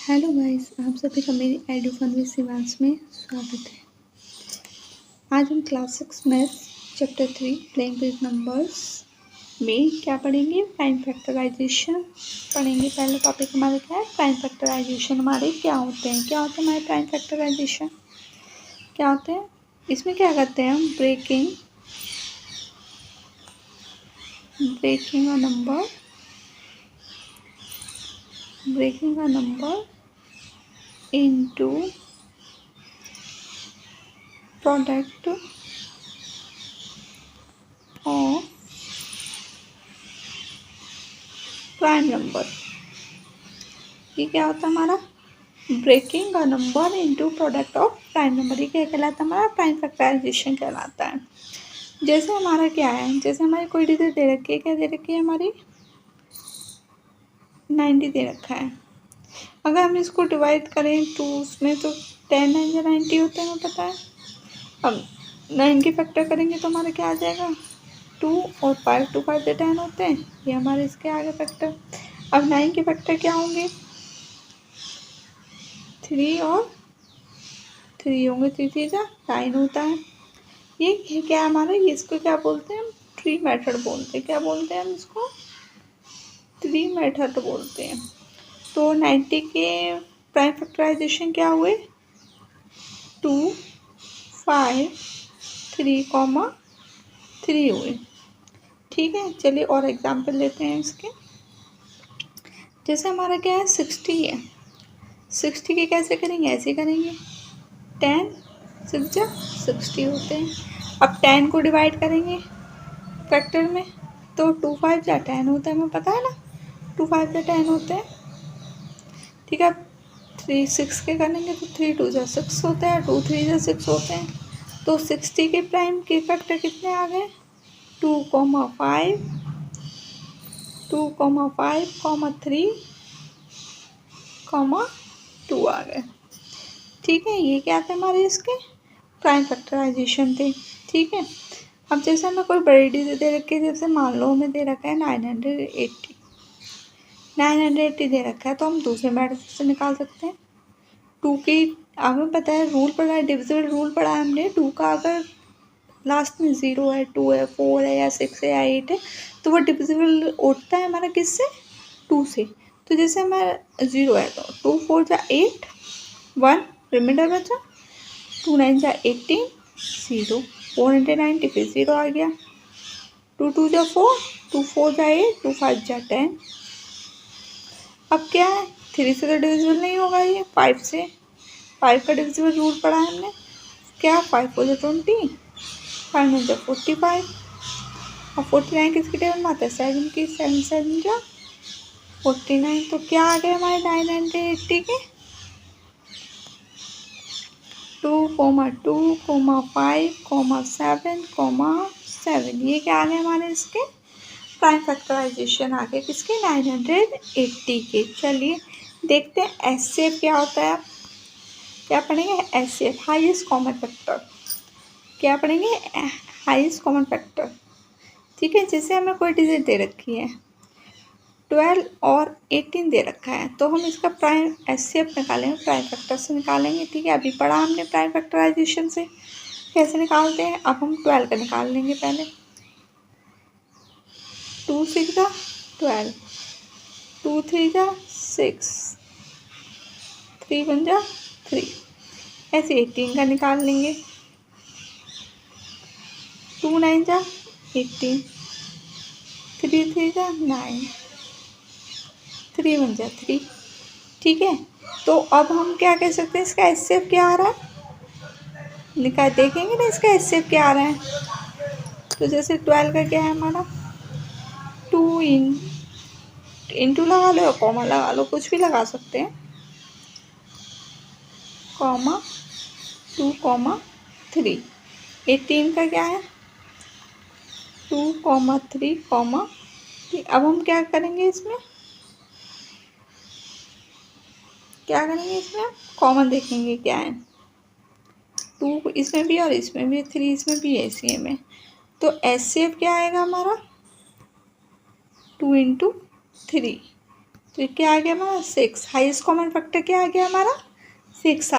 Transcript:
Hello guys, आप सभी का मेरी एडू फन विद शिवांश में स्वागत है। आज हम class 6 maths chapter 3 playing with numbers में क्या पढ़ेंगे? प्राइम फैक्टराइजेशन पढ़ेंगे। पहला टॉपिक हमारा क्या है? प्राइम फैक्टराइजेशन हमारे क्या होते हैं हमारे प्राइम फैक्टराइजेशन क्या होते हैं? इसमें क्या करते हैं हम? Breaking a number into product of prime number. ये क्या होता है हमारा? Breaking a number into product of prime number. ये क्या कहलाता है? हमारा प्राइम फैक्टराइजेशन कहलाता है। जैसे हमारा क्या है, जैसे हमारी कोई डिजिट दे रखी है, क्या दे रखी है हमारी? 90 दे रखा है। अगर हम इसको डिवाइड करें टू उसमें तो 10 9 90 होते हैं, हमें पता है। अब 9 की फैक्टर करेंगे तो हमारा क्या आ जाएगा? 2 और 5 2 5 से 10 होते हैं। ये हमारे इसके आगे फैक्टर। अब 9 के फैक्टर क्या होंगे? 3 और 3 होंगे। 3 3 जा 9 होता है। ये क्या है हमारा? ये इसको क्या बोलते हैं हम? ट्री मेथड बोलते हैं। क्या बोलते हैं हम इसको? ट्री मेथड बोलते हैं। तो 90 के प्राइम फैक्टराइजेशन क्या हुए? 2 5 3 3 हुए। ठीक है, चलिए और एग्जाम्पल लेते हैं इसके। जैसे हमारा क्या है? 60 है। 60 के कैसे करेंगे? ऐसे करेंगे। 10 6 जा 60 होते हैं। अब 10 को डिवाइड करेंगे फैक्टर में तो 2 5 जा 10 होता है, हमें पता है ना। 2 5 जा 10 होते हैं। ठीक है, 3 6 के करेंगे तो 3 2 जा 6 होता है, 2 3 जा 6 होते हैं। तो 60 के प्राइम के फैक्टर कितने आ गए? 2 5 2 5 3 2 आ गए। ठीक है, ये क्या थे हमारे इसके प्राइम फैक्टराइजेशन थे। ठीक है, अब जैसे हमें कोई बड़ी डिजिट दे रखी है, जैसे मान लो हमें दे रखा है 980 दे रखा है, तो हम दूसरे मेथड से निकाल सकते हैं। 2 की हमें पता है, रूल पढ़ा है, डिविजिबल रूल पढ़ा है हमने। 2 का अगर लास्ट में 0 है, 2 है, 4 है या 6 है या 8 है तो वो डिविजिबल उठता है हमारा किससे? 2 से। तो जैसे हमारा 0 है तो 2 4 जा 8 1 रिमाइंडर बचा। 2 9 जा 18 0 4 इंटू 90 फिर 0 आ गया। 2 2 जा 4 2 4 जा 8 2 5 जा 10। अब क्या है? 3 से तो डिविजिबल नहीं होगा, ये 5 से। 5 का डिविजिबल रूल पढ़ा है हमने। क्या? 5 4 जा 20 5 9 जा 45 और 49 किसकी टेबल में आता है? 7 की। 7 7 जा 49। तो क्या आ गए हमारे 980 के? 2 2 5 7 7। ये क्या आ गए हमारे इसके प्राइम फैक्टराइजेशन आ गए किसके? 980 के। चलिए देखते हैं एचसीएफ क्या होता है। क्या पढ़ेंगे? HCF highest common factor. क्या पढ़ेंगे? Highest common factor. ठीक है, जैसे हमें कोई डिजिट दे रखी है 12 और 18 दे रखा है, तो हम इसका प्राइम एचसीएफ निकालेंगे, प्राइम फैक्टर से निकालेंगे। ठीक है, अभी पढ़ा हमने प्राइम फैक्टराइजेशन से कैसे निकालते हैं। अब हम 12 का निकाल लेंगे पहले। 2 6 जा 12 2 3 जा 6 3 1 जा 3। ऐसे 18 का निकाल लेंगे। 2 9 जा 18 3 3 जा 9 3 1 जा 3। ठीक है, तो अब हम क्या कह सकते हैं? इसका एचसीएफ क्या आ रहा है? निकाल देखेंगे ना इसका एचसीएफ क्या आ रहा है। तो जैसे 12 का क्या है हमारा? 2 इंटू लगा लो, कॉमा लगा लो, कुछ भी लगा सकते हैं। कॉमा 2 3। 18 का क्या है? 2 3 3। अब हम क्या करेंगे इसमें? कॉमन देखेंगे क्या है। 2 इसमें भी और इसमें भी, 3 इसमें भी, एचसीएफ में। तो एचसीएफ क्या आएगा हमारा? 2 इंटू 3 तो ये क्या आ गया हमारा 6। हाईएस्ट कॉमन फैक्टर क्या आ गया हमारा 6।